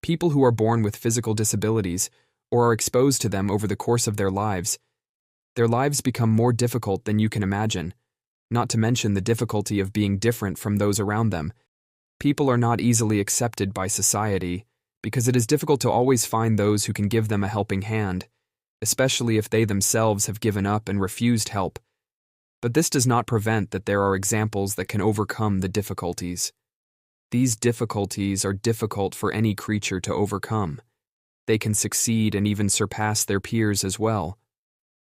People who are born with physical disabilities or are exposed to them over the course of their lives become more difficult than you can imagine, not to mention the difficulty of being different from those around them. People are not easily accepted by society because it is difficult to always find those who can give them a helping hand, especially if they themselves have given up and refused help. But this does not prevent that there are examples that can overcome the difficulties. These difficulties are difficult for any creature to overcome. They can succeed and even surpass their peers as well.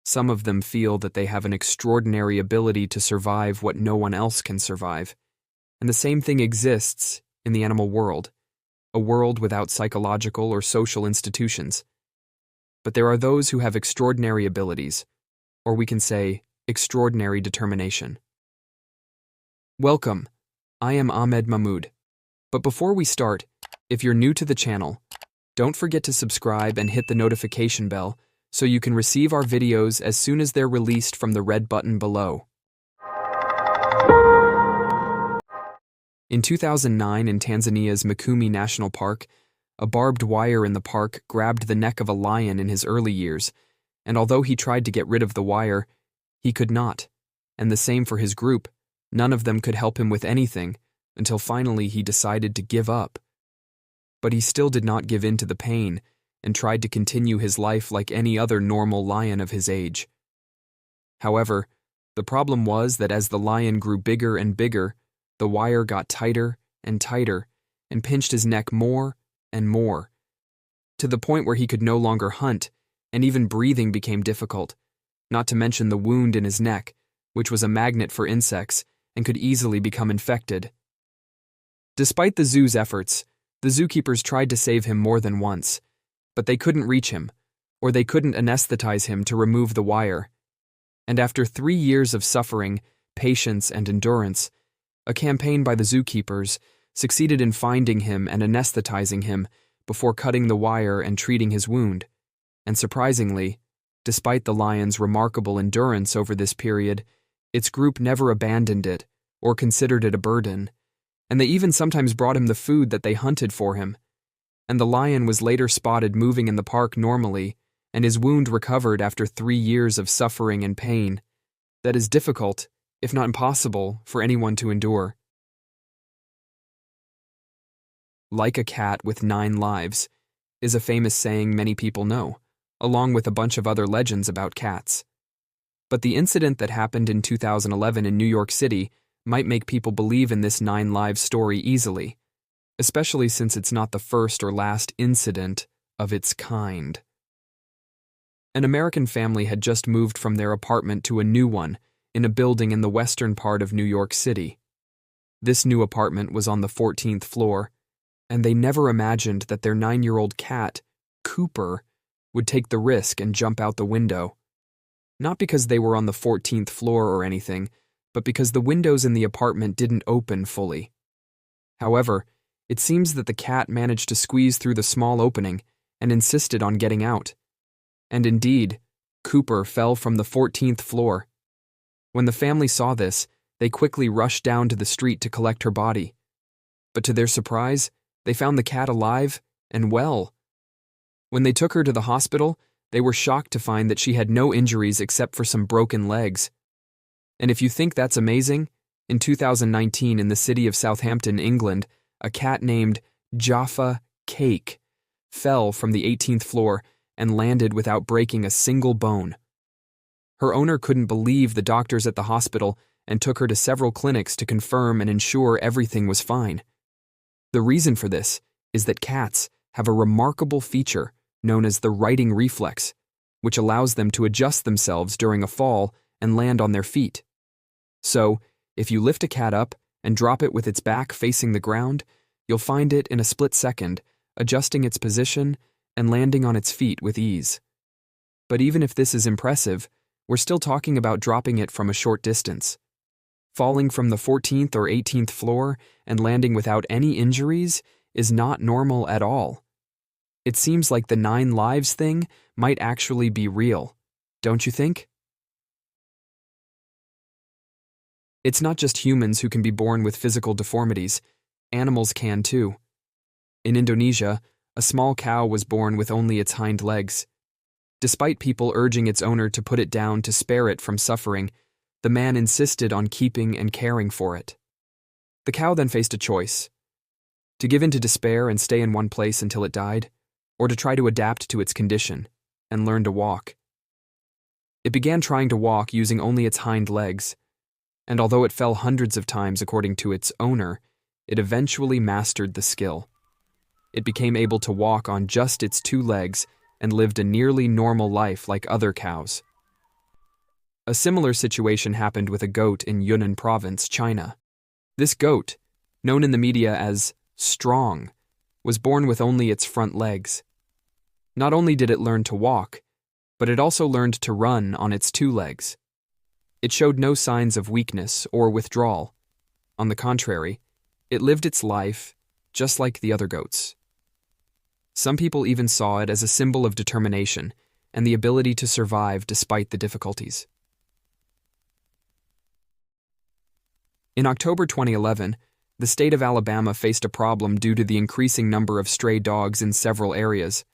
Some of them feel that they have an extraordinary ability to survive what no one else can survive. And the same thing exists in the animal world, a world without psychological or social institutions. But there are those who have extraordinary abilities, or we can say, extraordinary determination. Welcome, I am Ahmed Mahmoud. But before we start, if you're new to the channel, don't forget to subscribe and hit the notification bell so you can receive our videos as soon as they're released from the red button below. In 2009 in Tanzania's Mikumi National Park, a barbed wire in the park grabbed the neck of a lion in his early years, and although he tried to get rid of the wire, he could not, and the same for his group. None of them could help him with anything until finally he decided to give up. But he still did not give in to the pain and tried to continue his life like any other normal lion of his age. However, the problem was that as the lion grew bigger and bigger, the wire got tighter and tighter and pinched his neck more and more, to the point where he could no longer hunt, and even breathing became difficult, not to mention the wound in his neck, which was a magnet for insects and could easily become infected. Despite the zoo's efforts, the zookeepers tried to save him more than once, but they couldn't reach him, or they couldn't anesthetize him to remove the wire. And after 3 years of suffering, patience, and endurance, a campaign by the zookeepers succeeded in finding him and anesthetizing him before cutting the wire and treating his wound. And surprisingly, despite the lion's remarkable endurance over this period, its group never abandoned it or considered it a burden, and they even sometimes brought him the food that they hunted for him. And the lion was later spotted moving in the park normally, and his wound recovered after 3 years of suffering and pain. That is difficult, if not impossible, for anyone to endure. Like a cat with 9 lives is a famous saying many people know, along with a bunch of other legends about cats. But the incident that happened in 2011 in New York City might make people believe in this 9 lives story easily, especially since it's not the first or last incident of its kind. An American family had just moved from their apartment to a new one in a building in the western part of New York City. This new apartment was on the 14th floor, and they never imagined that their 9-year-old cat, Cooper, would take the risk and jump out the window. Not because they were on the 14th floor or anything, but because the windows in the apartment didn't open fully. However, it seems that the cat managed to squeeze through the small opening and insisted on getting out. And indeed, Cooper fell from the 14th floor. When the family saw this, they quickly rushed down to the street to collect her body. But to their surprise, they found the cat alive and well. When they took her to the hospital, they were shocked to find that she had no injuries except for some broken legs. And if you think that's amazing, in 2019 in the city of Southampton, England, a cat named Jaffa Cake fell from the 18th floor and landed without breaking a single bone. Her owner couldn't believe the doctors at the hospital and took her to several clinics to confirm and ensure everything was fine. The reason for this is that cats have a remarkable feature known as the righting reflex, which allows them to adjust themselves during a fall and land on their feet. So, if you lift a cat up and drop it with its back facing the ground, you'll find it in a split second, adjusting its position and landing on its feet with ease. But even if this is impressive, we're still talking about dropping it from a short distance. Falling from the 14th or 18th floor and landing without any injuries is not normal at all. It seems like the 9 lives thing might actually be real, don't you think? It's not just humans who can be born with physical deformities. Animals can too. In Indonesia, A small cow was born with only its hind legs. Despite people urging its owner to put it down to spare it from suffering, the man insisted on keeping and caring for it. The cow then faced a choice: to give in to despair and stay in one place until it died, or to try to adapt to its condition and learn to walk. It began trying to walk using only its hind legs, and although it fell hundreds of times according to its owner, it eventually mastered the skill. It became able to walk on just its 2 legs and lived a nearly normal life like other cows. A similar situation happened with a goat in Yunnan province, China. This goat, known in the media as strong, was born with only its front legs. Not only did it learn to walk, but it also learned to run on its 2 legs. It showed no signs of weakness or withdrawal. On the contrary, it lived its life just like the other goats. Some people even saw it as a symbol of determination and the ability to survive despite the difficulties. In October 2011, the state of Alabama faced a problem due to the increasing number of stray dogs in several areas.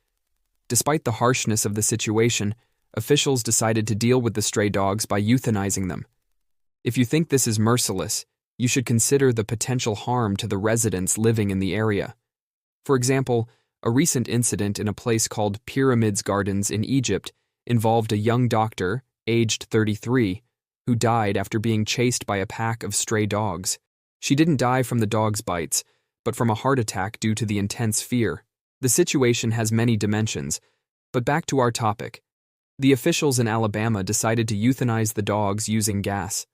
Despite the harshness of the situation, officials decided to deal with the stray dogs by euthanizing them. If you think this is merciless, you should consider the potential harm to the residents living in the area. For example, a recent incident in a place called Pyramids Gardens in Egypt involved a young doctor, aged 33, who died after being chased by a pack of stray dogs. She didn't die from the dogs' bites, but from a heart attack due to the intense fear. The situation has many dimensions, but back to our topic. The officials in Alabama decided to euthanize the dogs using gas.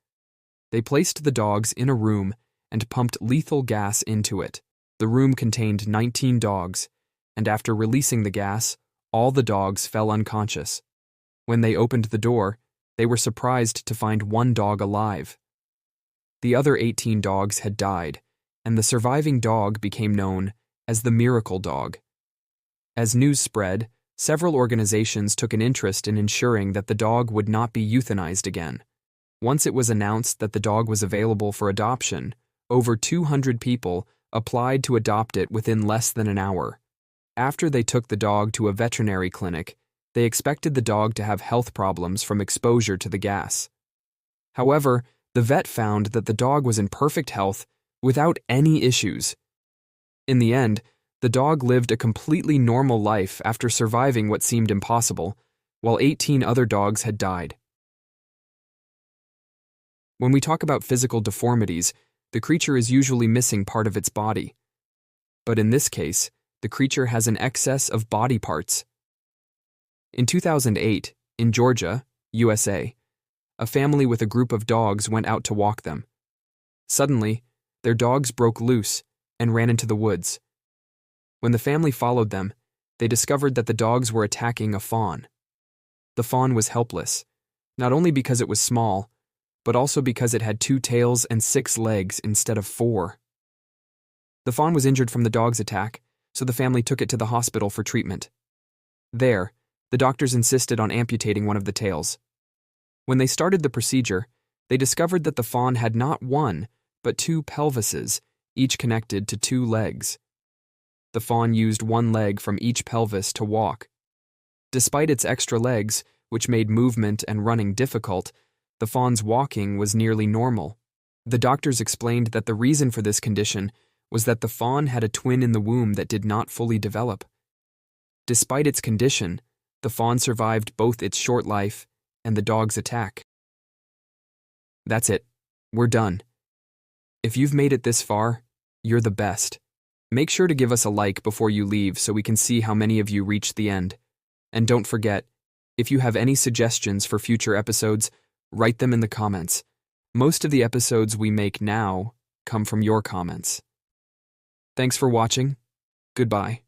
They placed the dogs in a room and pumped lethal gas into it. The room contained 19 dogs, and after releasing the gas, all the dogs fell unconscious. When they opened the door, they were surprised to find 1 dog alive. The other 18 dogs had died, and the surviving dog became known as the miracle dog. As news spread, several organizations took an interest in ensuring that the dog would not be euthanized again. Once it was announced that the dog was available for adoption, over 200 people applied to adopt it within less than an hour. After they took the dog to a veterinary clinic, they expected the dog to have health problems from exposure to the gas. However, the vet found that the dog was in perfect health without any issues. In the end, the dog lived a completely normal life after surviving what seemed impossible, while 18 other dogs had died. When we talk about physical deformities, the creature is usually missing part of its body. But in this case, the creature has an excess of body parts. In 2008, in Georgia, USA, a family with a group of dogs went out to walk them. Suddenly, their dogs broke loose and ran into the woods. When the family followed them, they discovered that the dogs were attacking a fawn. The fawn was helpless, not only because it was small, but also because it had 2 tails and 6 legs instead of 4. The fawn was injured from the dog's attack, so the family took it to the hospital for treatment. There, the doctors insisted on amputating one of the tails. When they started the procedure, they discovered that the fawn had not 1, but 2 pelvises, each connected to 2 legs. The fawn used 1 leg from each pelvis to walk. Despite its extra legs, which made movement and running difficult, the fawn's walking was nearly normal. The doctors explained that the reason for this condition was that the fawn had a twin in the womb that did not fully develop. Despite its condition, the fawn survived both its short life and the dog's attack. That's it. We're done. If you've made it this far, you're the best. Make sure to give us a like before you leave so we can see how many of you reached the end. And don't forget, if you have any suggestions for future episodes, write them in the comments. Most of the episodes we make now come from your comments. Thanks for watching. Goodbye.